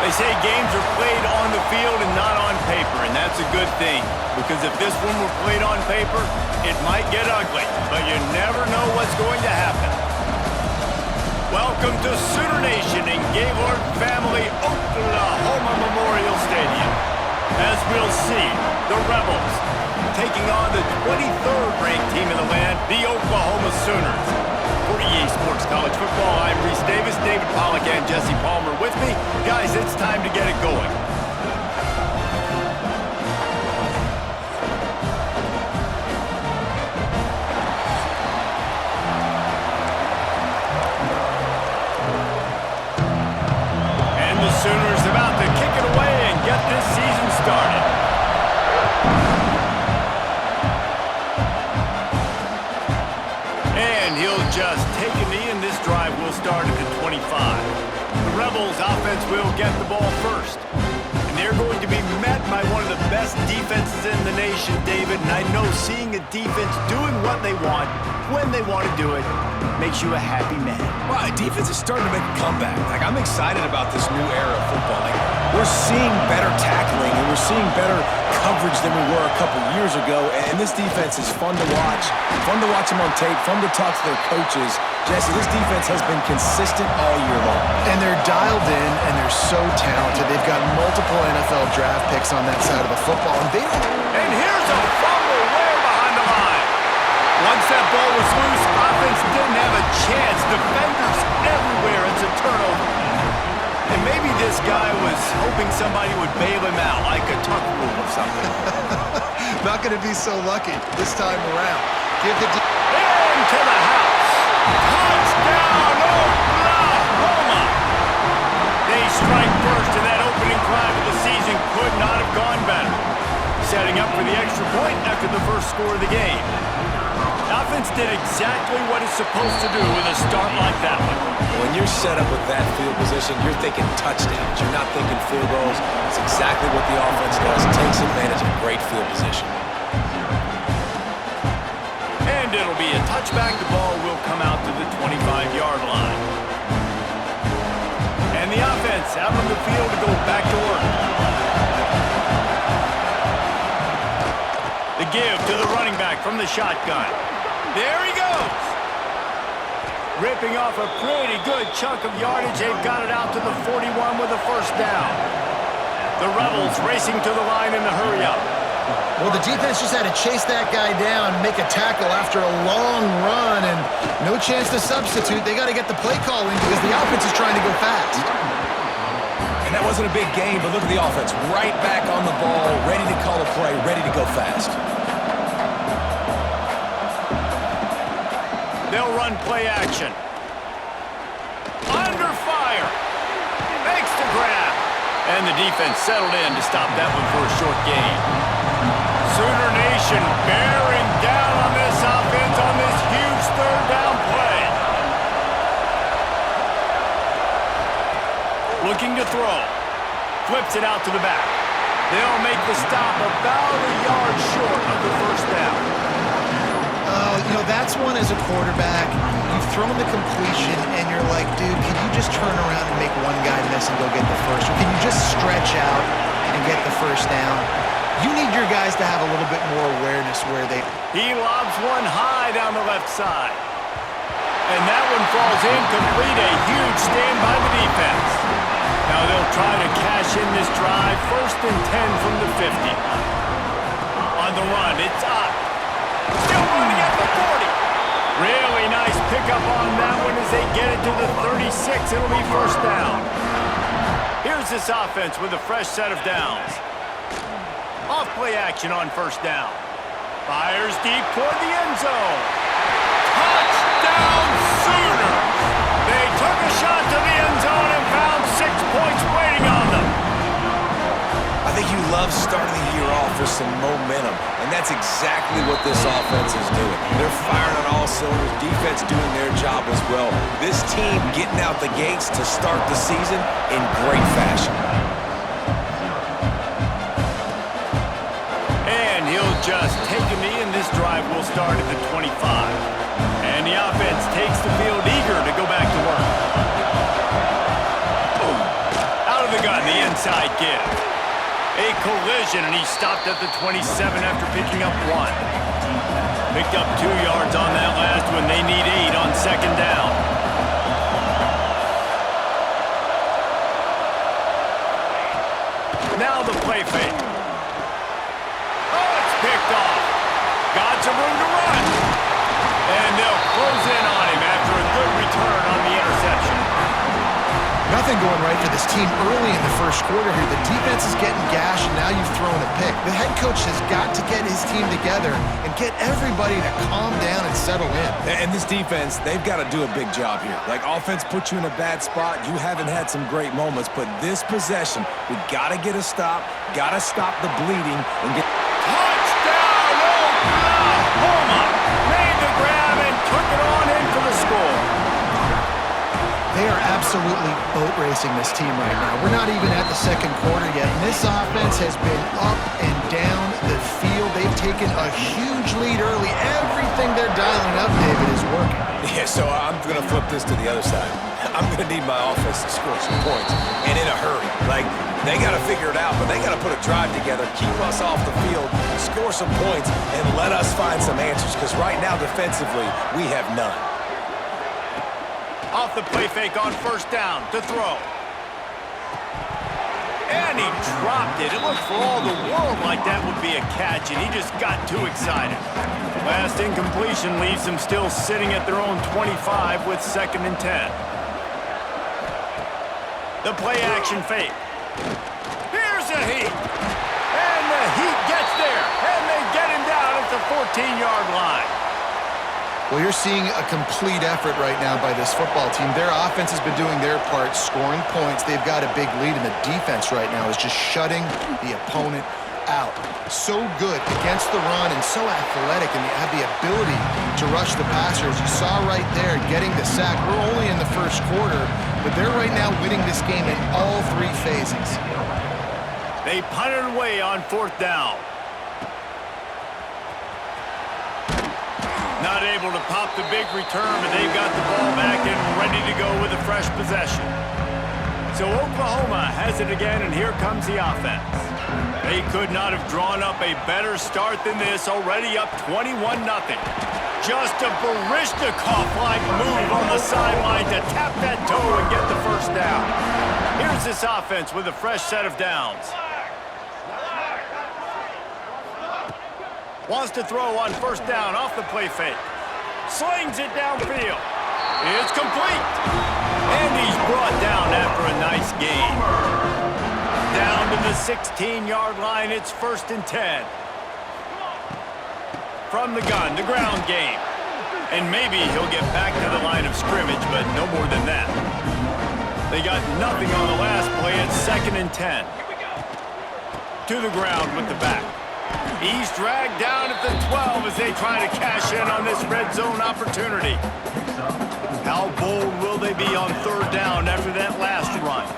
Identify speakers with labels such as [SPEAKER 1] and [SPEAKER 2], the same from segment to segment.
[SPEAKER 1] They say games are played on the field and not on paper, and that's a good thing. Because if this one were played on paper, it might get ugly, but you never know what's going to happen. Welcome to Sooner Nation in Gaylord Family Oklahoma Memorial Stadium. As we'll see, the Rebels taking on the 23rd ranked team in the land, the Oklahoma Sooners. For EA Sports College Football, I'm Reese Davis, David Pollack, and Jesse Palmer with me. Guys, it's time to get it going. And the Sooners about to kick it away and get this season started. Just take a knee, and this drive will start at the 25. The Rebels offense will get the ball first. And they're going to be met by one of the best defenses in the nation, David. And I know seeing a defense doing what they want, when they want to do it, makes you a happy man.
[SPEAKER 2] Well, defense is starting to make a comeback. I'm excited about this new era of football. We're seeing better tackling, and we're seeing better coverage than we were a couple years ago. And this defense is fun to watch them on tape, fun to talk to their coaches. Jesse, this defense has been consistent all year long.
[SPEAKER 3] And they're dialed in, and they're so talented. They've got multiple NFL draft picks on that side of the football.
[SPEAKER 1] And here's a fumble way behind the line. Once that ball was loose, offense didn't have a chance. Defenders everywhere. It's a turnover. And maybe this guy was hoping somebody would bail him out, like a tuck rule or something.
[SPEAKER 3] Not going to be so lucky this time around.
[SPEAKER 1] Into the house. Touchdown, Oklahoma! They strike first, and that opening drive of the season could not have gone better. Setting up for the extra point after the first score of the game. Offense did exactly what it's supposed to do with a start like that one.
[SPEAKER 2] When you're set up with that field position, you're thinking touchdowns. You're not thinking field goals. It's exactly what the offense does. It takes advantage of great field position.
[SPEAKER 1] And it'll be a touchback. The ball will come out to the 25-yard line. And the offense out on the field to go back to work. The give to the running back from the shotgun. There he goes. Ripping off a pretty good chunk of yardage. They've got it out to the 41 with a first down. The Rebels racing to the line in the hurry-up.
[SPEAKER 3] Well, the defense just had to chase that guy down, make a tackle after a long run, and no chance to substitute. They got to get the play call in because the offense is trying to go fast.
[SPEAKER 2] And that wasn't a big game, but look at the offense. Right back on the ball, ready to call a play, ready to go fast.
[SPEAKER 1] They'll run play action. Under fire. Makes the grab. And the defense settled in to stop that one for a short gain. Sooner Nation bearing down on this offense on this huge third down play. Looking to throw. Flips it out to the back. They'll make the stop about a yard short of the first down.
[SPEAKER 3] That's one as a quarterback. You've thrown the completion, and you're like, dude, can you just turn around and make one guy miss and go get the first? Or can you just stretch out and get the first down? You need your guys to have a little bit more awareness where they...
[SPEAKER 1] He lobs one high down the left side. And that one falls incomplete. A huge stand by the defense. Now they'll try to cash in this drive. 1st and 10 from the 50. On the run, it's up. Still running at the 40. Really nice pickup on that one as they get it to the 36. It'll be first down. Here's this offense with a fresh set of downs. Off play action on first down. Fires deep toward the end zone. Touchdown Sooners! They took a shot to the end zone and found 6 points waiting on them.
[SPEAKER 2] I think you love starting the year off with some momentum, and that's exactly what this offense is doing. They're firing on all cylinders, defense doing their job as well. This team getting out the gates to start the season in great fashion.
[SPEAKER 1] And he'll just take a knee, and this drive will start at the 25. And the offense takes the field eager to go back to work. Out of the gun, the inside give. A collision, and he stopped at the 27 after picking up 1. Picked up 2 yards on that last one. They need 8 on second down. Now the play fake. Oh, it's picked off. Got some room to run. And they'll close in on him after a good return on the interception.
[SPEAKER 3] Nothing going right for this team early in the first quarter here. The defense is getting gashed, and now you've thrown a pick. The head coach has got to get his team together and get everybody to calm down and settle in.
[SPEAKER 2] And this defense, they've got to do a big job here. Like, offense put you in a bad spot. You haven't had some great moments, but this possession, we got to get a stop, got to stop the bleeding, and get...
[SPEAKER 1] Touchdown, Oklahoma! Made the grab and took it on in for the score.
[SPEAKER 3] They are absolutely boat racing this team right now. We're not even at the second quarter yet, and this offense has been up and down the field. They've taken a huge lead early. Everything they're dialing up, David, is working.
[SPEAKER 2] Yeah, so I'm going to flip this to the other side. I'm going to need my offense to score some points, and in a hurry. Like, they got to figure it out, but they got to put a drive together, keep us off the field, score some points, and let us find some answers, because right now, defensively, we have none.
[SPEAKER 1] Off the play fake on first down to throw. And he dropped it. It looked for all the world like that would be a catch, and he just got too excited. Last incompletion leaves them still sitting at their own 25 with 2nd and 10. The play action fake. Here's a heat. And the heat gets there. And they get him down at the 14-yard line.
[SPEAKER 3] Well, you're seeing a complete effort right now by this football team. Their offense has been doing their part, scoring points. They've got a big lead, and the defense right now is just shutting the opponent out. So good against the run and so athletic, and they have the ability to rush the passer. As you saw right there, getting the sack. We're only in the first quarter, but they're right now winning this game in all 3 phases.
[SPEAKER 1] They punted away on 4th down. Not able to pop the big return, but they've got the ball back and ready to go with a fresh possession. So Oklahoma has it again, and here comes the offense. They could not have drawn up a better start than this, already up 21-0. Just a Baryshnikov-like move on the sideline to tap that toe and get the first down. Here's this offense with a fresh set of downs. Wants to throw on first down off the play fake. Slings it downfield. It's complete. And he's brought down after a nice gain. Down to the 16-yard line, it's 1st and 10. From the gun, the ground game. And maybe he'll get back to the line of scrimmage, but no more than that. They got nothing on the last play. It's 2nd and 10. To the ground with the back. He's dragged down at the 12 as they try to cash in on this red zone opportunity. How bold will they be on 3rd down after that last run?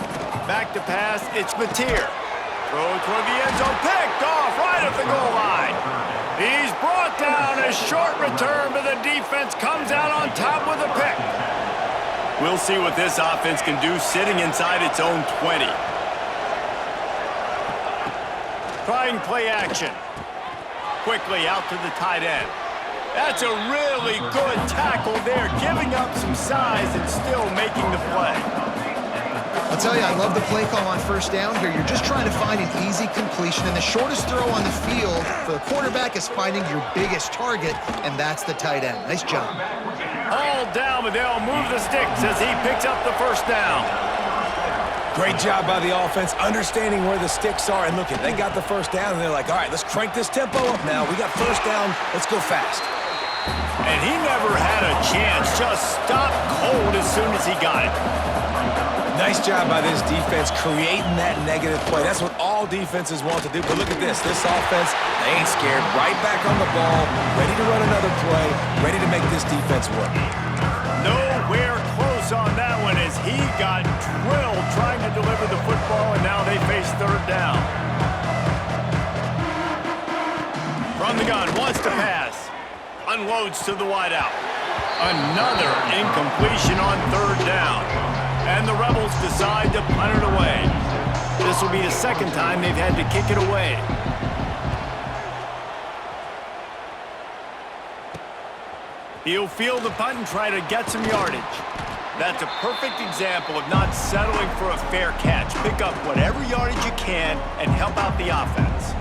[SPEAKER 1] Back to pass, it's Mateer. Throw toward the end zone, picked off right at the goal line. He's brought down, a short return, but the defense comes out on top with a pick. We'll see what this offense can do sitting inside its own 20. Trying play action. Quickly out to the tight end. That's a really good tackle there, giving up some size and still making the play.
[SPEAKER 3] I'll tell you, I love the play call on first down here. You're just trying to find an easy completion, and the shortest throw on the field for the quarterback is finding your biggest target, and that's the tight end. Nice job.
[SPEAKER 1] All down, but they'll move the sticks as he picks up the first down.
[SPEAKER 2] Great job by the offense, understanding where the sticks are, and look, they got the first down, and they're like, all right, let's crank this tempo up now. We got first down. Let's go fast.
[SPEAKER 1] And he never had a chance, just stopped cold as soon as he got it.
[SPEAKER 2] Nice job by this defense creating that negative play. That's what all defenses want to do. But look at this. This offense, they ain't scared. Right back on the ball, ready to run another play, ready to make this defense work.
[SPEAKER 1] Nowhere close on that one as he got drilled trying to deliver the football, and now they face 3rd down. From the gun, wants to pass. Unloads to the wideout. Another incompletion on 3rd down. And the Rebels decide to punt it away. This will be the second time they've had to kick it away. He'll field the punt and try to get some yardage. That's a perfect example of not settling for a fair catch. Pick up whatever yardage you can and help out the offense.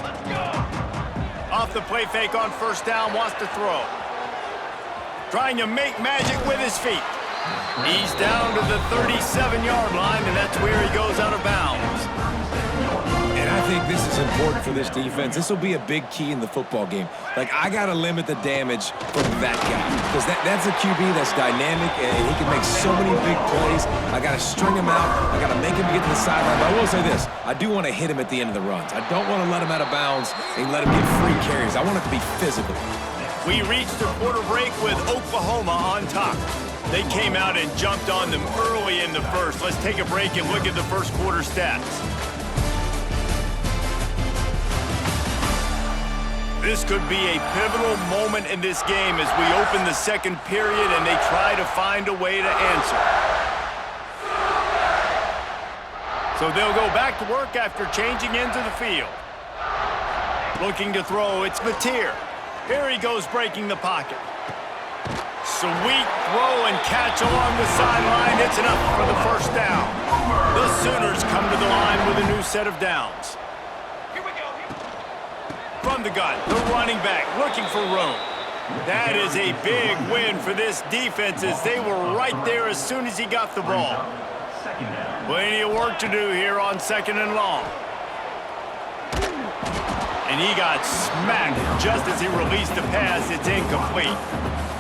[SPEAKER 1] Let's go. Off the play fake on first down, wants to throw. Trying to make magic with his feet. He's down to the 37-yard line, and that's where he goes out of bounds.
[SPEAKER 2] And I think this is important for this defense. This will be a big key in the football game. Like, I got to limit the damage from that guy because that's a QB that's dynamic, and he can make so many big plays. I got to string him out. I got to make him get to the sideline. But I will say this. I do want to hit him at the end of the runs. I don't want to let him out of bounds and let him get free carries. I want it to be physical.
[SPEAKER 1] We reached the quarter break with Oklahoma on top. They came out and jumped on them early in the first. Let's take a break and look at the first quarter stats. This could be a pivotal moment in this game as we open the second period and they try to find a way to answer. So they'll go back to work after changing into the field. Looking to throw, it's Mateer. Here he goes breaking the pocket. Sweet throw and catch along the sideline. It's enough for the first down. The Sooners come to the line with a new set of downs. From the gun, the running back looking for room. That is a big win for this defense as they were right there as soon as he got the ball. Plenty of work to do here on second and long. And he got smacked just as he released the pass. It's incomplete.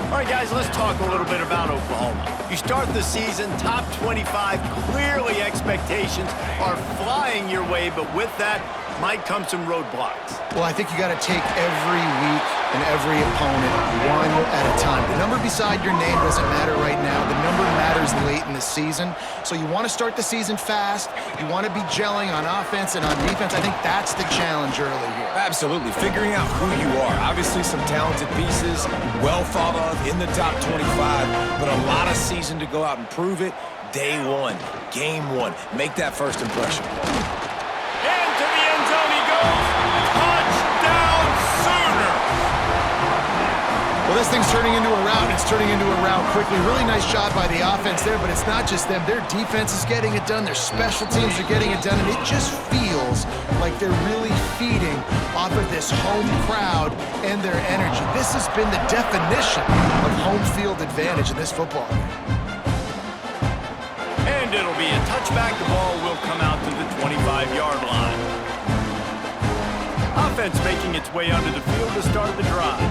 [SPEAKER 1] All right, guys, let's talk a little bit about Oklahoma. You start the season top 25. Clearly, expectations are flying your way, but with that might come some roadblocks.
[SPEAKER 3] Well, I think you got to take every week and every opponent one at a time. The number beside your name doesn't matter right now. The number matters late in the season. So you want to start the season fast. You want to be gelling on offense and on defense. I think that's the challenge early here.
[SPEAKER 2] Absolutely. Figuring out who you are. Obviously, some talented pieces, well thought of in the top 25, but a lot of season to go out and prove it. Day one, game one. Make that first impression.
[SPEAKER 3] Well, this thing's turning into a rout, and it's turning into a rout quickly. Really nice job by the offense there, but it's not just them. Their defense is getting it done. Their special teams are getting it done, and it just feels like they're really feeding off of this home crowd and their energy. This has been the definition of home field advantage in this football game.
[SPEAKER 1] And it'll be a touchback. The ball will come out to the 25-yard line. Offense making its way onto the field to start the drive.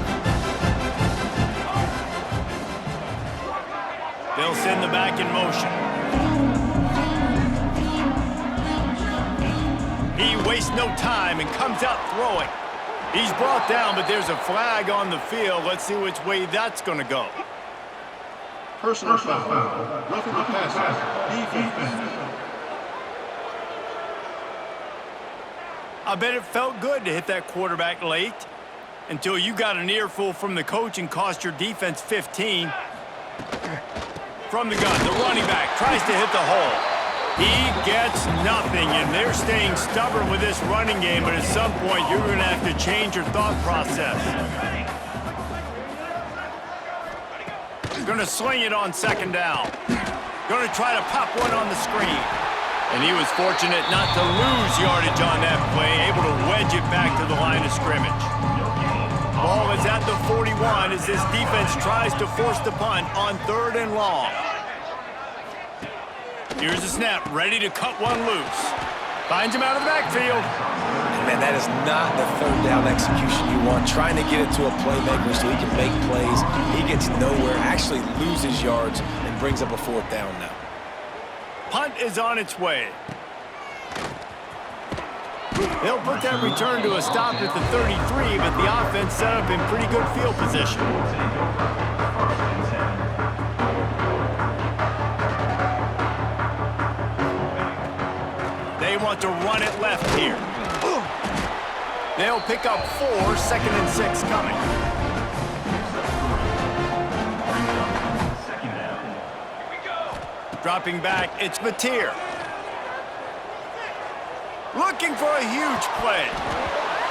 [SPEAKER 1] They'll send the back in motion. He wastes no time and comes out throwing. He's brought down, but there's a flag on the field. Let's see which way that's going to go.
[SPEAKER 4] Personal foul. Roughing the passer. Defense.
[SPEAKER 1] I bet it felt good to hit that quarterback late until you got an earful from the coach and cost your defense 15. From the gun, the running back tries to hit the hole. He gets nothing, and they're staying stubborn with this running game, but at some point, you're going to have to change your thought process. Going to sling it on second down. Going to try to pop one on the screen. And he was fortunate not to lose yardage on that play, able to wedge it back to the line of scrimmage. Ball is at the 41 as this defense tries to force the punt on third and long. Here's the snap, ready to cut one loose. Finds him out of the backfield.
[SPEAKER 2] Man, that is not the third down execution you want. Trying to get it to a playmaker so he can make plays. He gets nowhere, actually loses yards, and brings up a fourth down now.
[SPEAKER 1] Punt is on its way. They'll put that return to a stop at the 33, but the offense set up in pretty good field position. They want to run it left here. They'll pick up 4, second and 6 coming. Dropping back, it's Mateer. Looking for a huge play.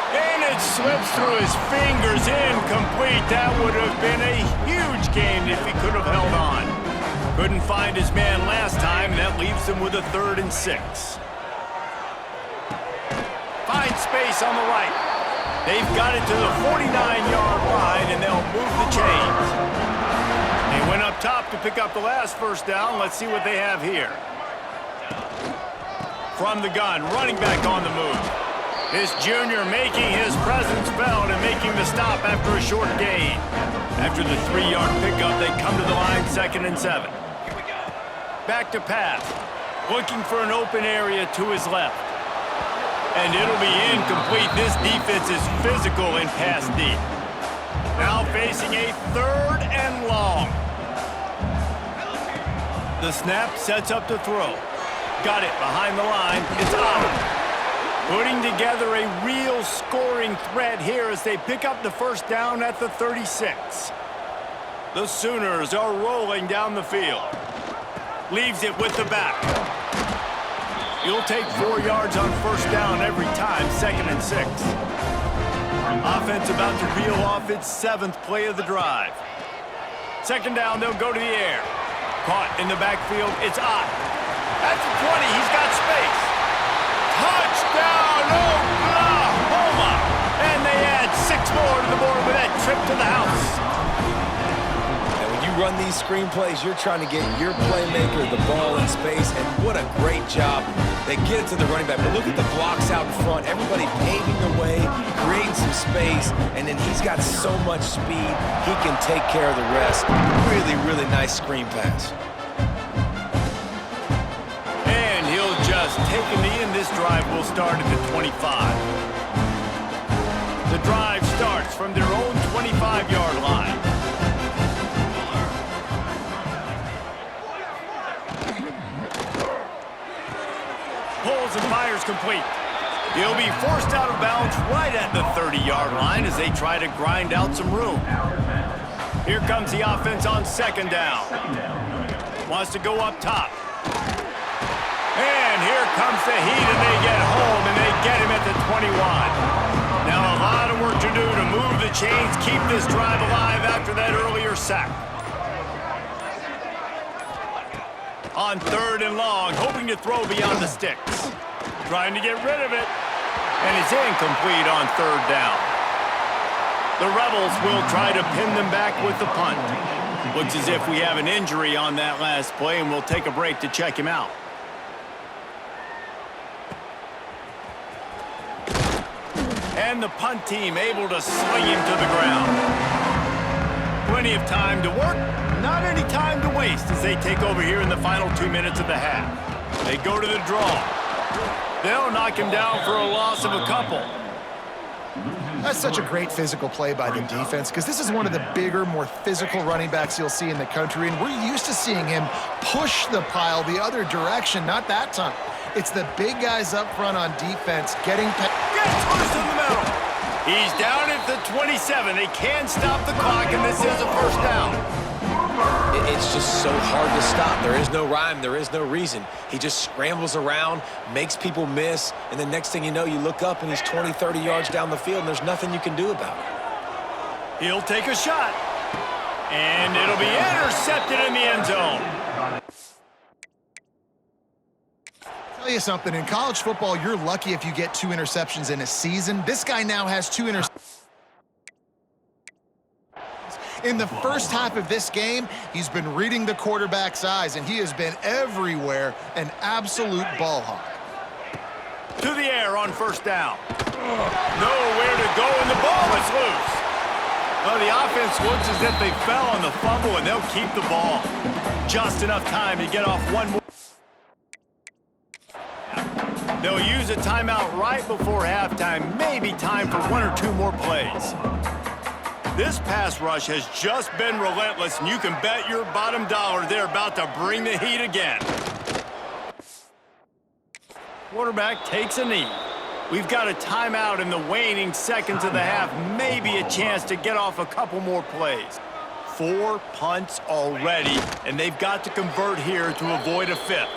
[SPEAKER 1] And it slips through his fingers, incomplete. That would have been a huge gain if he could have held on. Couldn't find his man last time, and that leaves him with a 3rd and 6. Finds space on the right. They've got it to the 49-yard line, and they'll move the chains. They went up top to pick up the last first down. Let's see what they have here. From the gun, running back on the move. This junior making his presence felt and making the stop after a short gain. After the 3-yard pickup, they come to the line 2nd and 7. Back to pass. Looking for an open area to his left. And it'll be incomplete. This defense is physical in pass deep. Now facing a 3rd and long. The snap sets up to throw. Got it behind the line. It's out. Putting together a real scoring threat here as they pick up the first down at the 36. The Sooners are rolling down the field. Leaves it with the back. You'll take 4 yards on first down every time, 2nd and 6. Offense about to reel off its 7th play of the drive. 2nd down, they'll go to the air. Caught in the backfield, it's Ott. At the 20, he's got space. Touchdown, Oklahoma! And they add 6 more to the board with that trip to the house.
[SPEAKER 2] And when you run these screen plays, you're trying to get your playmaker the ball in space, and what a great job. They get it to the running back, but look at the blocks out in front. Everybody paving the way, creating some space, and then he's got so much speed, he can take care of the rest. Really, really nice screen pass.
[SPEAKER 1] Just take a knee, and this drive will start at the 25. The drive starts from their own 25-yard line. Pulls and fires complete. He'll be forced out of bounds right at the 30-yard line as they try to grind out some room. Here comes the offense on 2nd down. Wants to go up top. And here comes the heat, and they get home, and they get him at the 21. Now a lot of work to do to move the chains, keep this drive alive after that earlier sack. On 3rd and long, hoping to throw beyond the sticks. Trying to get rid of it, and it's incomplete on 3rd down. The Rebels will try to pin them back with the punt. Looks as if we have an injury on that last play, and we'll take a break to check him out. And the punt team able to sling him to the ground. Plenty of time to work, not any time to waste as they take over here in the final 2 minutes of the half. They go to the draw. They'll knock him down for a loss of a couple.
[SPEAKER 3] That's such a great physical play by the defense because this is one of the bigger, more physical running backs you'll see in the country, and we're used to seeing him push the pile the other direction, not that time. It's the big guys up front on defense getting
[SPEAKER 1] gets loose in the middle. He's down at the 27. They can't stop the clock, and this is a first down.
[SPEAKER 2] It's just so hard to stop. There is no rhyme. There is no reason. He just scrambles around, makes people miss, and the next thing you know, you look up and he's 20, 30 yards down the field, and there's nothing you can do about it.
[SPEAKER 1] He'll take a shot, and it'll be intercepted in the end zone.
[SPEAKER 3] Tell you something, in college football, you're lucky if you get 2 interceptions in a season. This guy now has 2 interceptions. In the first half of this game, he's been reading the quarterback's eyes, and he has been everywhere, an absolute ball hawk.
[SPEAKER 1] To the air on first down. Nowhere to go, and the ball is loose. Well, the offense looks as if they fell on the fumble, and they'll keep the ball. Just enough time to get off one more. They'll use a timeout right before halftime, maybe time for 1 or 2 more plays. This pass rush has just been relentless, and you can bet your bottom dollar they're about to bring the heat again. Quarterback takes a knee. We've got a timeout in the waning seconds of the half, maybe a chance to get off a couple more plays. 4 punts already, and they've got to convert here to avoid a 5th.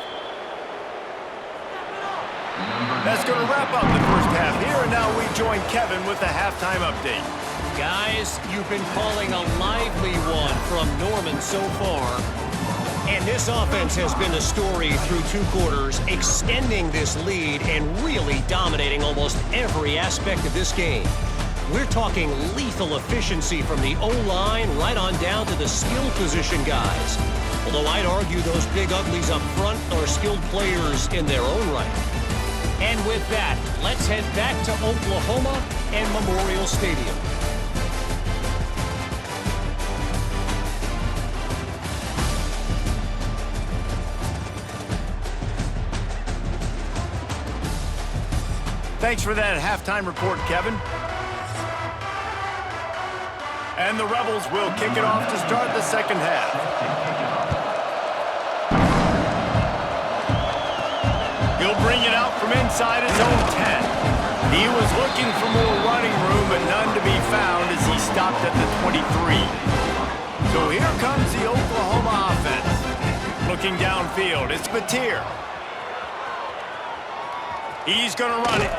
[SPEAKER 1] That's going to wrap up the first half here, and now we join Kevin with the halftime update.
[SPEAKER 5] Guys, you've been calling a lively one from Norman so far. And this offense has been the story through 2 quarters, extending this lead and really dominating almost every aspect of this game. We're talking lethal efficiency from the O-line right on down to the skill position guys. Although I'd argue those big uglies up front are skilled players in their own right. And with that, let's head back to Oklahoma and Memorial Stadium.
[SPEAKER 1] Thanks for that halftime report, Kevin. And the Rebels will kick it off to start the second half. He'll bring it out from inside his own 10. He was looking for more running room, but none to be found as he stopped at the 23. So here comes the Oklahoma offense. Looking downfield, it's Mateer. He's going to run it.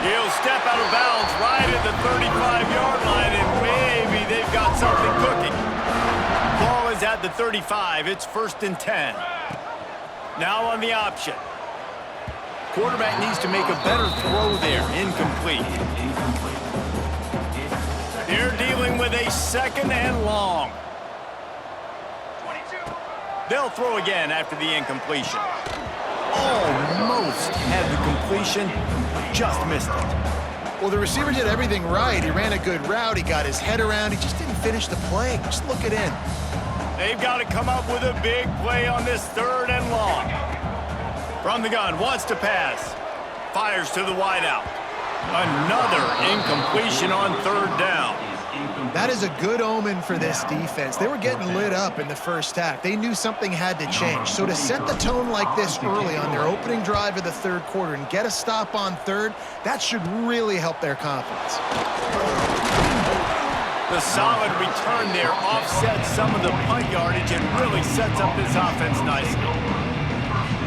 [SPEAKER 1] He'll step out of bounds right at the 35-yard line, and maybe they've got something cooking. Ball is at the 35. It's 1st and 10. Now on the option. Quarterback needs to make a better throw there. Incomplete. They're dealing with a 2nd and long. They'll throw again after the incompletion. Almost had the completion, just missed it.
[SPEAKER 3] Well, the receiver did everything right. He ran a good route. He got his head around. He just didn't finish the play. Just look it in.
[SPEAKER 1] They've got to come up with a big play on this 3rd and long. From the gun, wants to pass. Fires to the wideout. Another incompletion on 3rd down.
[SPEAKER 3] That is a good omen for this defense. They were getting lit up in the first half. They knew something had to change. So to set the tone like this early on their opening drive of the 3rd quarter and get a stop on 3rd, that should really help their confidence.
[SPEAKER 1] The solid return there offsets some of the punt yardage and really sets up this offense nicely.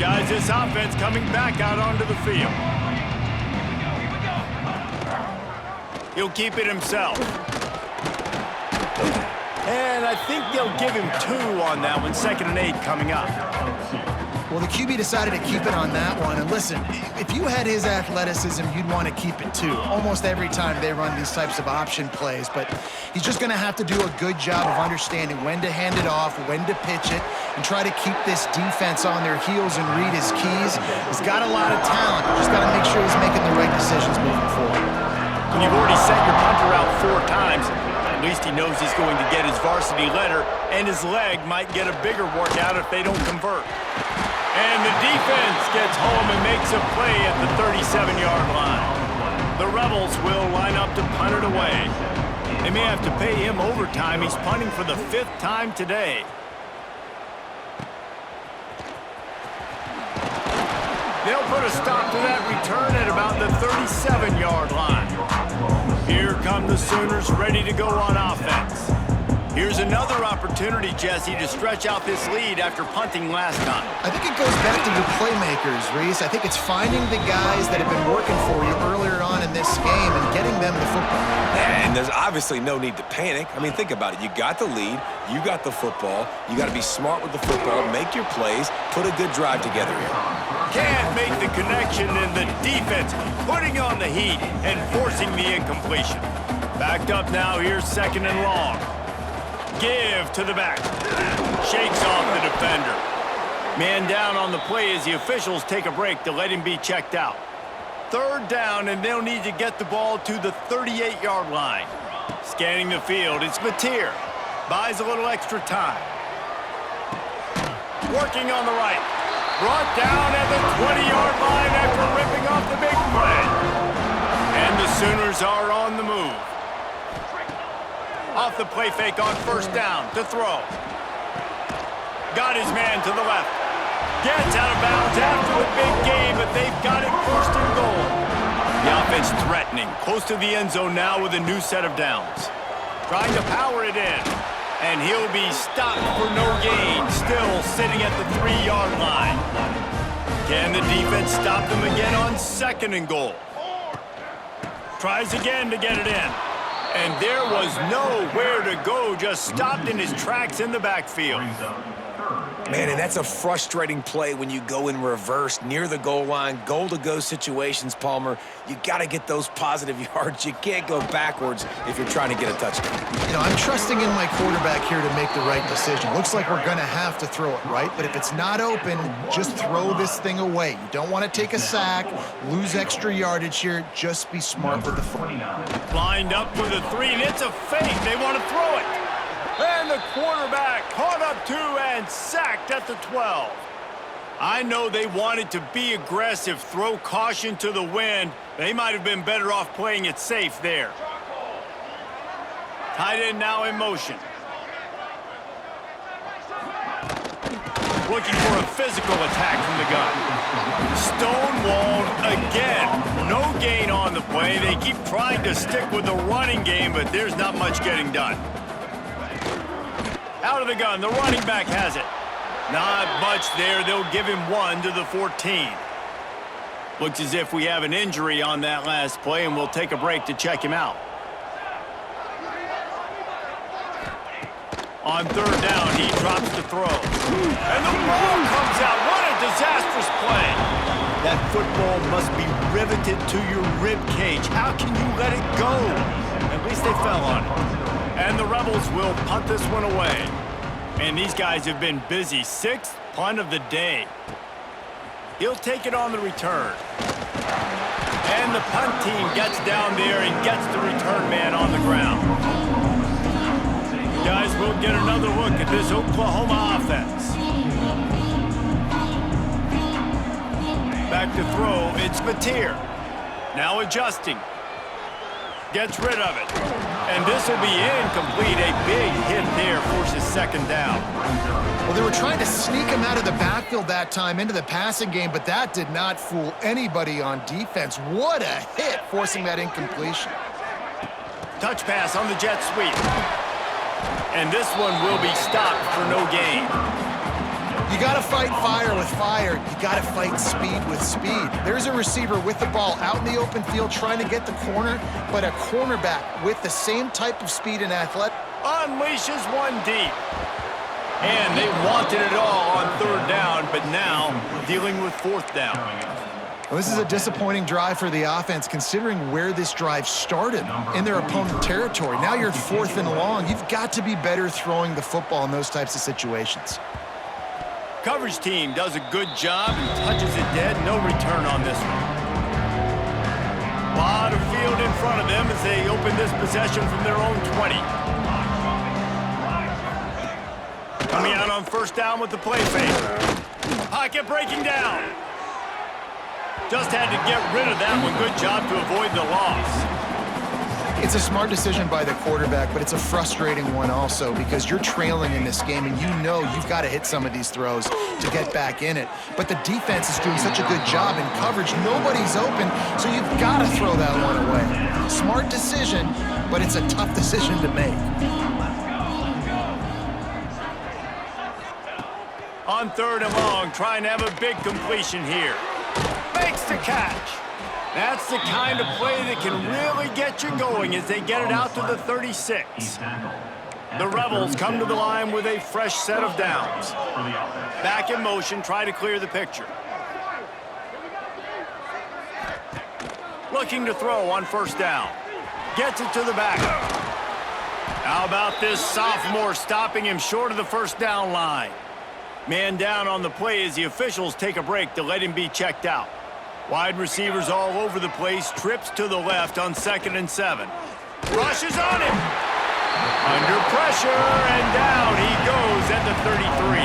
[SPEAKER 1] Guys, this offense coming back out onto the field. He'll keep it himself. And I think they'll give him 2 on that one. 2nd and 8 coming up.
[SPEAKER 3] Well, the QB decided to keep it on that one. And listen, if you had his athleticism, you'd want to keep it too. Almost every time they run these types of option plays. But he's just going to have to do a good job of understanding when to hand it off, when to pitch it, and try to keep this defense on their heels and read his keys. He's got a lot of talent. Just got to make sure he's making the right decisions moving forward.
[SPEAKER 1] When you've already sent your punter out 4 times, at least he knows he's going to get his varsity letter, and his leg might get a bigger workout if they don't convert. And the defense gets home and makes a play at the 37-yard line. The Rebels will line up to punt it away. They may have to pay him overtime. He's punting for the 5th time today. They'll put a stop to that return at about the 37-yard line. Here come the Sooners ready to go on offense. Here's another opportunity, Jesse, to stretch out this lead after punting last time.
[SPEAKER 3] I think it goes back to your playmakers, Reese. I think it's finding the guys that have been working for you earlier on in this game and getting them the football.
[SPEAKER 2] And there's obviously no need to panic. I mean, think about it. You got the lead. You got the football. You got to be smart with the football. Make your plays. Put a good drive together here.
[SPEAKER 1] Can't make the connection, and the defense putting on the heat and forcing the incompletion. Backed up now, here's 2nd and long. Give to the back. Shakes off the defender. Man down on the play as the officials take a break to let him be checked out. 3rd down, and they'll need to get the ball to the 38-yard line. Scanning the field, it's Mateer. Buys a little extra time. Working on the right. Brought down at the 20-yard line after ripping off the big play. And the Sooners are on the move. Off the play fake on 1st down to throw. Got his man to the left. Gets out of bounds after the big game, but they've got it 1st and goal. The offense threatening. Close to the end zone now with a new set of downs. Trying to power it in. And he'll be stopped for no gain, still sitting at the 3-yard line. Can the defense stop them again on 2nd and goal? Tries again to get it in. And there was nowhere to go, just stopped in his tracks in the backfield.
[SPEAKER 2] Man, and that's a frustrating play when you go in reverse near the goal line, goal-to-go situations, Palmer. You got to get those positive yards. You can't go backwards if you're trying to get a touchdown.
[SPEAKER 3] You know, I'm trusting in my quarterback here to make the right decision. Looks like we're going to have to throw it, right? But if it's not open, just throw this thing away. You don't want to take a sack, lose extra yardage here. Just be smart with the football.
[SPEAKER 1] Lined up for the 3, and it's a fake. They want to throw it. And the quarterback caught up 2 and sacked at the 12. I know they wanted to be aggressive, throw caution to the wind. They might have been better off playing it safe there. Tight end now in motion. Looking for a physical attack from the gun. Stonewalled again. No gain on the play. They keep trying to stick with the running game, but there's not much getting done. Out of the gun, the running back has it. Not much there. They'll give him 1 to the 14. Looks as if we have an injury on that last play, and we'll take a break to check him out. On 3rd down, he drops the throw. And the ball comes out. What a disastrous play. That football must be riveted to your rib cage. How can you let it go? At least they fell on it. And the Rebels will punt this one away. And these guys have been busy. 6th punt of the day. He'll take it on the return. And the punt team gets down there and gets the return man on the ground. Guys, we'll get another look at this Oklahoma offense. Back to throw. It's Mateer. Now adjusting. Gets rid of it. And this will be incomplete. A big hit there, forces 2nd down.
[SPEAKER 3] Well, they were trying to sneak him out of the backfield that time into the passing game, but that did not fool anybody on defense. What a hit, forcing that incompletion.
[SPEAKER 1] Touch pass on the jet sweep. And this one will be stopped for no gain.
[SPEAKER 3] You got to fight fire with fire. You got to fight speed with speed. There's a receiver with the ball out in the open field trying to get the corner, but a cornerback with the same type of speed and athletic
[SPEAKER 1] Unleashes one deep. And they wanted it all on 3rd down, but now dealing with 4th down.
[SPEAKER 3] Well, this is a disappointing drive for the offense, considering where this drive started in their opponent territory. Now you're 4th and long. You've got to be better throwing the football in those types of situations.
[SPEAKER 1] Coverage team does a good job and touches it dead. No return on this one. A lot of field in front of them as they open this possession from their own 20. Coming out on 1st down with the play fake. Pocket breaking down. Just had to get rid of that one. Good job to avoid the loss.
[SPEAKER 3] It's a smart decision by the quarterback, but it's a frustrating one also because you're trailing in this game and you know you've got to hit some of these throws to get back in it. But the defense is doing such a good job in coverage. Nobody's open, so you've got to throw that one away. Smart decision, but it's a tough decision to make.
[SPEAKER 1] On 3rd and long, trying to have a big completion here. Makes the catch. That's the kind of play that can really get you going as they get it out to the 36. The Rebels come to the line with a fresh set of downs. Back in motion, try to clear the picture. Looking to throw on 1st down. Gets it to the back. How about this sophomore stopping him short of the 1st down line? Man down on the play as the officials take a break to let him be checked out. Wide receivers all over the place, trips to the left on 2nd and 7. Rushes on him. Under pressure, and down he goes at the 33.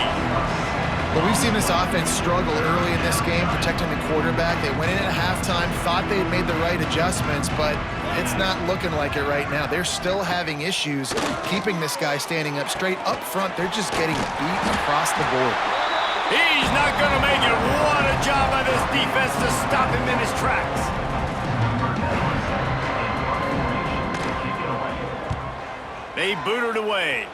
[SPEAKER 3] But we've seen this offense struggle early in this game, protecting the quarterback. They went in at halftime, thought they had made the right adjustments, but it's not looking like it right now. They're still having issues keeping this guy standing up straight. Up front, they're just getting beat across the board.
[SPEAKER 1] He's not going to make it. What a job by this defense to stop him in his tracks. They boot it away.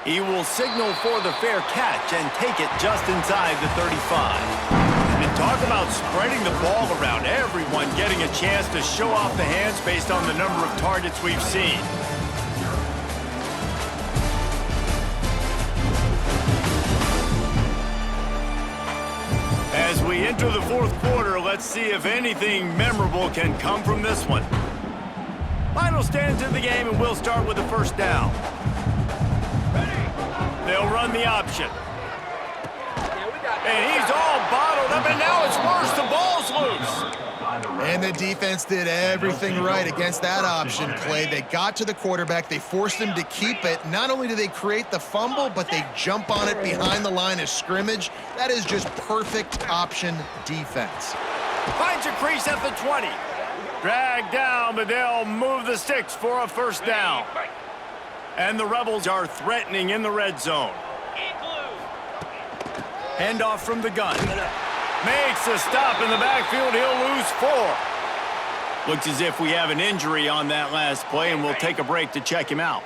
[SPEAKER 1] He will signal for the fair catch and take it just inside the 35. And talk about spreading the ball around, everyone getting a chance to show off the hands based on the number of targets we've seen. As we enter the fourth quarter, let's see if anything memorable can come from this one. Final stands in the game, and we'll start with the first down. They'll run the option. And he's all bottled up, and now it's worse. The ball's loose.
[SPEAKER 3] And the defense did everything right against that option play. They got to the quarterback. They forced him to keep it. Not only do they create the fumble, but they jump on it behind the line of scrimmage. That is just perfect option defense.
[SPEAKER 1] Finds a crease at the 20. Dragged down, but they'll move the sticks for a first down. And the Rebels are threatening in the red zone. Handoff from the gun. Makes a stop in the backfield. He'll lose 4. Looks as if we have an injury on that last play, and we'll take a break to check him out.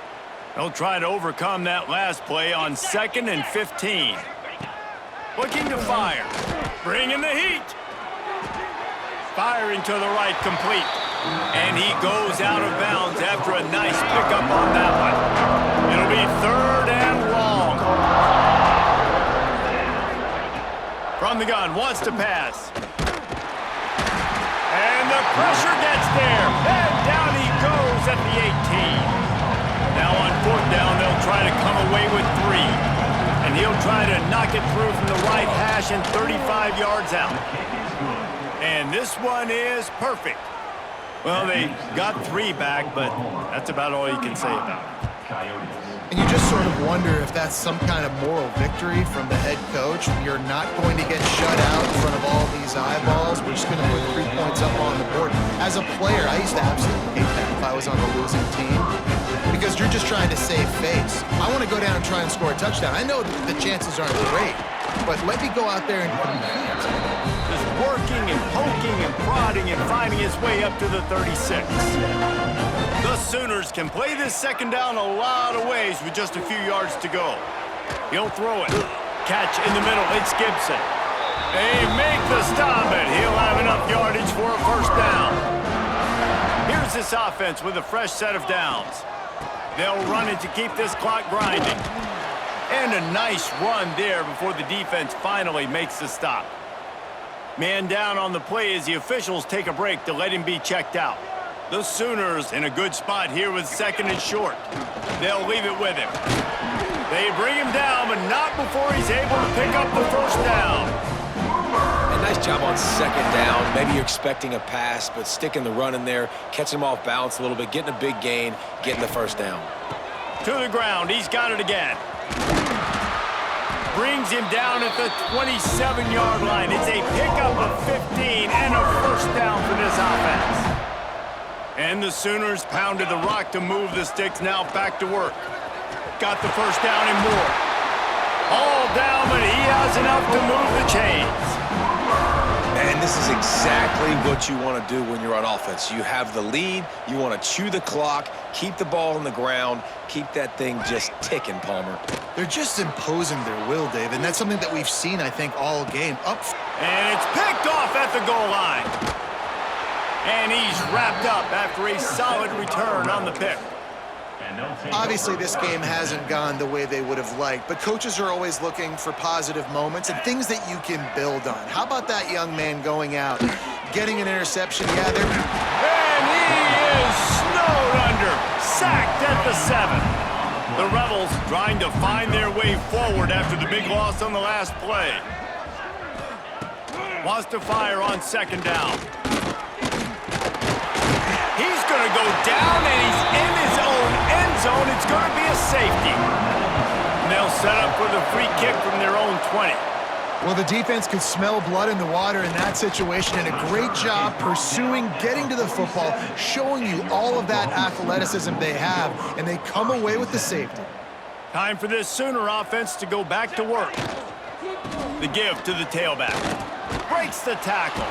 [SPEAKER 1] They'll try to overcome that last play on 2nd and 15. Looking to fire. Bringing the heat. Firing to the right, complete. And he goes out of bounds after a nice pickup on that one. It'll be 3rd and long. From the gun, wants to pass. And the pressure gets there. And down he goes at the 18. Now on 4th down, they'll try to come away with 3. And he'll try to knock it through from the right hash and 35 yards out. And this one is perfect. Well, they got 3 back, but that's about all you can say about it.
[SPEAKER 3] And you just sort of wonder if that's some kind of moral victory from the head coach. You're not going to get shut out in front of all these eyeballs. We're just going to put 3 points up on the board. As a player, I used to absolutely hate that if I was on the losing team, because you're just trying to save face. I want to go down and try and score a touchdown. I know that the chances aren't great, but let me go out there and compete.
[SPEAKER 1] Just working and poking and prodding and finding his way up to the 36. The Sooners can play this 2nd down a lot of ways with just a few yards to go. He'll throw it. Catch in the middle. It's Gibson. They make the stop, and he'll have enough yardage for a first down. Here's this offense with a fresh set of downs. They'll run it to keep this clock grinding. And a nice run there before the defense finally makes the stop. Man down on the play as the officials take a break to let him be checked out. The Sooners in a good spot here with 2nd and short. They'll leave it with him. They bring him down, but not before he's able to pick up the first down.
[SPEAKER 2] And nice job on 2nd down. Maybe you're expecting a pass, but sticking the run in there, catching him off balance a little bit, getting a big gain, getting the first down.
[SPEAKER 1] To the ground. He's got it again. Brings him down at the 27-yard line. It's a pickup of 15 and a first down for this offense. And the Sooners pounded the rock to move the sticks. Now back to work. Got the first down and more. All down, but he has enough to move the chains.
[SPEAKER 2] And this is exactly what you want to do when you're on offense. You have the lead. You want to chew the clock, keep the ball on the ground, keep that thing just ticking, Palmer.
[SPEAKER 3] They're just imposing their will, Dave, and that's something that we've seen, I think, all game.
[SPEAKER 1] And it's picked off at the goal line. And he's wrapped up after a solid return on the pick.
[SPEAKER 3] Obviously, this game hasn't gone the way they would have liked, but coaches are always looking for positive moments and things that you can build on. How about that young man going out, getting an interception? Yeah, they're...
[SPEAKER 1] And he is snowed under, sacked at the 7. The Rebels trying to find their way forward after the big loss on the last play. Wants to fire on 2nd down. He's going to go down, and he's in his own end zone. It's going to be a safety. And they'll set up for the free kick from their own 20.
[SPEAKER 3] Well, the defense could smell blood in the water in that situation, and a great job pursuing, getting to the football, showing you all of that athleticism they have, and they come away with the safety.
[SPEAKER 1] Time for this Sooner offense to go back to work. The give to the tailback. Breaks the tackle.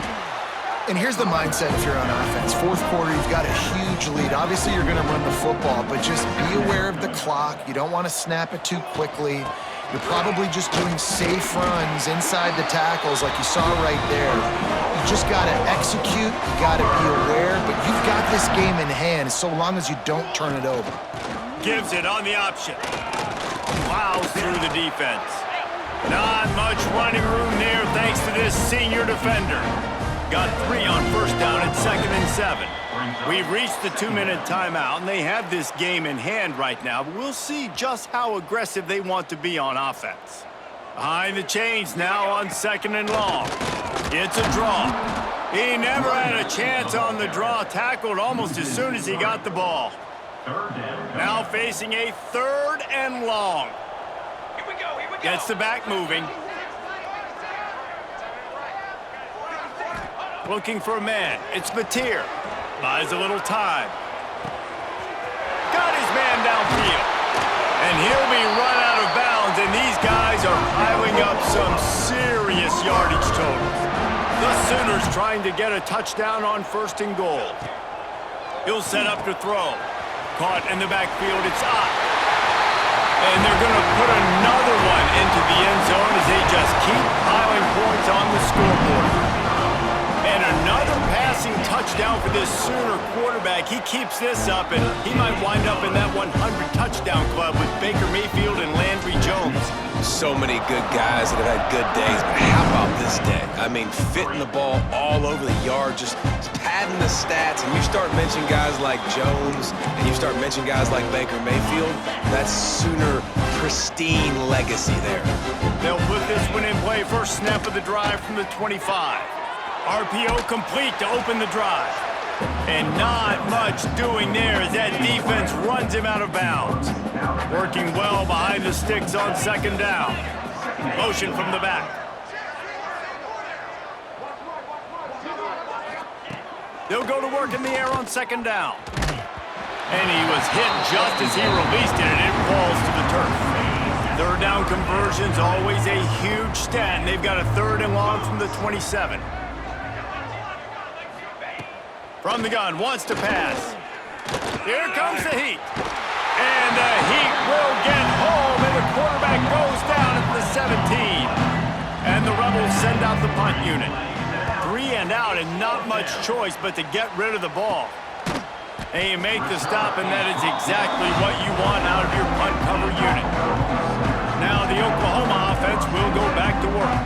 [SPEAKER 3] And here's the mindset if you're on offense. Fourth quarter, you've got a huge lead. Obviously, you're going to run the football, but just be aware of the clock. You don't want to snap it too quickly. You're probably just doing safe runs inside the tackles like you saw right there. You just got to execute. You got to be aware, but you've got this game in hand so long as you don't turn it over.
[SPEAKER 1] Gives it on the option. Plows through the defense. Not much running room there thanks to this senior defender. Got 3 on first down at 2nd and 7. We've reached the 2-minute timeout, and they have this game in hand right now, but we'll see just how aggressive they want to be on offense. Behind the chains now on 2nd and long. It's a draw. He never had a chance on the draw, tackled almost as soon as he got the ball. Now facing a 3rd and long. Gets the back moving. Looking for a man. It's Mateer. Buys a little time. Got his man downfield. And he'll be run out of bounds, and these guys are piling up some serious yardage totals. The Sooners trying to get a touchdown on 1st and goal. He'll set up to throw. Caught in the backfield. It's up. And they're going to put another one into the end zone as they just keep piling points on the scoreboard. And another passing touchdown for this Sooner quarterback. He keeps this up, and he might wind up in that 100 touchdown club with Baker Mayfield and Landry Jones.
[SPEAKER 2] So many good guys that have had good days, but how about this day? I mean, fitting the ball all over the yard, just padding the stats, and you start mentioning guys like Jones, and you start mentioning guys like Baker Mayfield, that's Sooner pristine legacy there.
[SPEAKER 1] They'll put this one in play. First snap of the drive from the 25. RPO complete to open the drive. And not much doing there as that defense runs him out of bounds. Working well behind the sticks on 2nd down. Motion from the back. They'll go to work in the air on 2nd down. And he was hit just as he released it, and it falls to the turf. 3rd down conversion's always a huge stat, and they've got a 3rd and long from the 27. From the gun, wants to pass. Here comes the heat. And the heat will get home, and the quarterback goes down at the 17. And the Rebels send out the punt unit. 3 and out, and not much choice but to get rid of the ball. And you make the stop, and that is exactly what you want out of your punt cover unit. Now the Oklahoma offense will go back to work.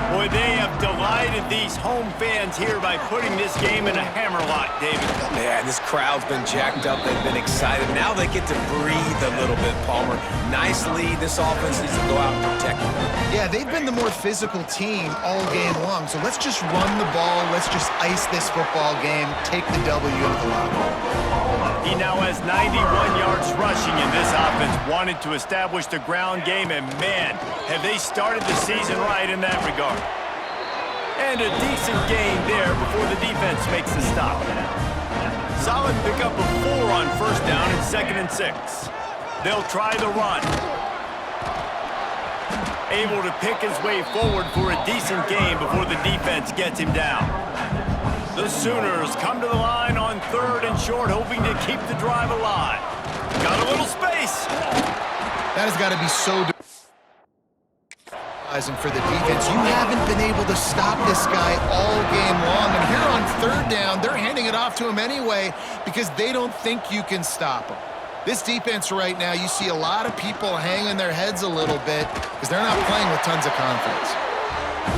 [SPEAKER 1] Boy, they have delighted these home fans here by putting this game in a hammerlock, David.
[SPEAKER 2] Yeah, this crowd's been jacked up. They've been excited. Now they get to breathe a little bit, Palmer. Nice lead. This offense needs to go out and protect them.
[SPEAKER 3] Yeah, they've been the more physical team all game long, so let's just run the ball. Let's just ice this football game, take the W into the locker room.
[SPEAKER 1] He now has 91 yards rushing, and this offense wanted to establish the ground game, and man, have they started the season right in that regard. And a decent gain there before the defense makes the stop. Solid pickup of 4 on 1st down and 2nd and 6. They'll try the run. Able to pick his way forward for a decent gain before the defense gets him down. The Sooners come to the line on 3rd and short, hoping to keep the drive alive. Got a little space.
[SPEAKER 3] That has got to be so for the defense. You haven't been able to stop this guy all game long, and here on 3rd down, they're handing it off to him anyway because they don't think you can stop him. This defense right now, you see a lot of people hanging their heads a little bit because they're not playing with tons of confidence.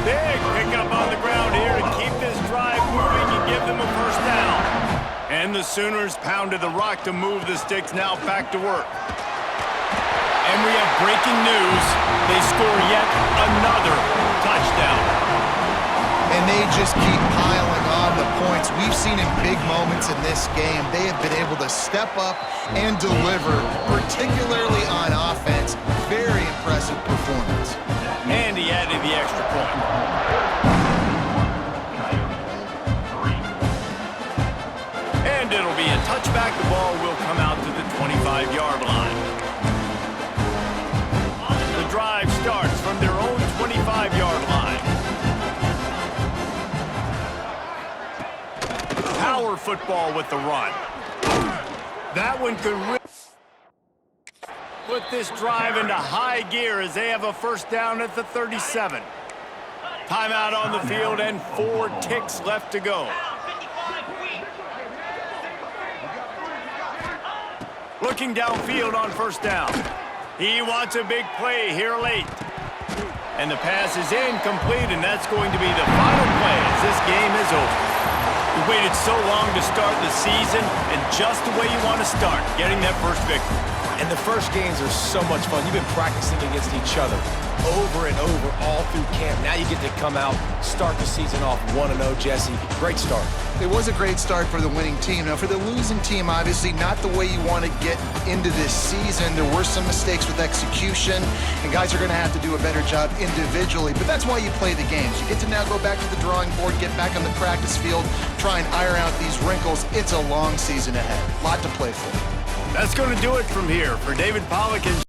[SPEAKER 1] Big pickup on the ground here to keep this drive moving and give them a 1st down. And the Sooners pounded the rock to move the sticks, now back to work. And we have breaking news. They score yet another touchdown.
[SPEAKER 3] And they just keep piling on the points. We've seen in big moments in this game, they have been able to step up and deliver, particularly on offense. Very impressive performance.
[SPEAKER 1] And he added the extra point. And it'll be a touchback. The ball will come out to the 25-yard line. The drive starts from their own 25-yard line. power football with the run. That one could really put this drive into high gear as they have a first down at the 37. Timeout on the field and 4 ticks left to go. Looking downfield on first down. He wants a big play here late. And the pass is incomplete, and that's going to be the final play as this game is over. You waited so long to start the season, and just the way you want to start, getting that first victory.
[SPEAKER 2] And the first games are so much fun. You've been practicing against each other over and over all through camp. Now you get to come out, start the season off 1-0, Jesse. Great start.
[SPEAKER 3] It was a great start for the winning team. Now, for the losing team, obviously not the way you want to get into this season. There were some mistakes with execution, and guys are going to have to do a better job individually. But that's why you play the games. You get to now go back to the drawing board, get back on the practice field, try and iron out these wrinkles. It's a long season ahead. A lot to play for.
[SPEAKER 1] That's going to do it from here. For David Pollock and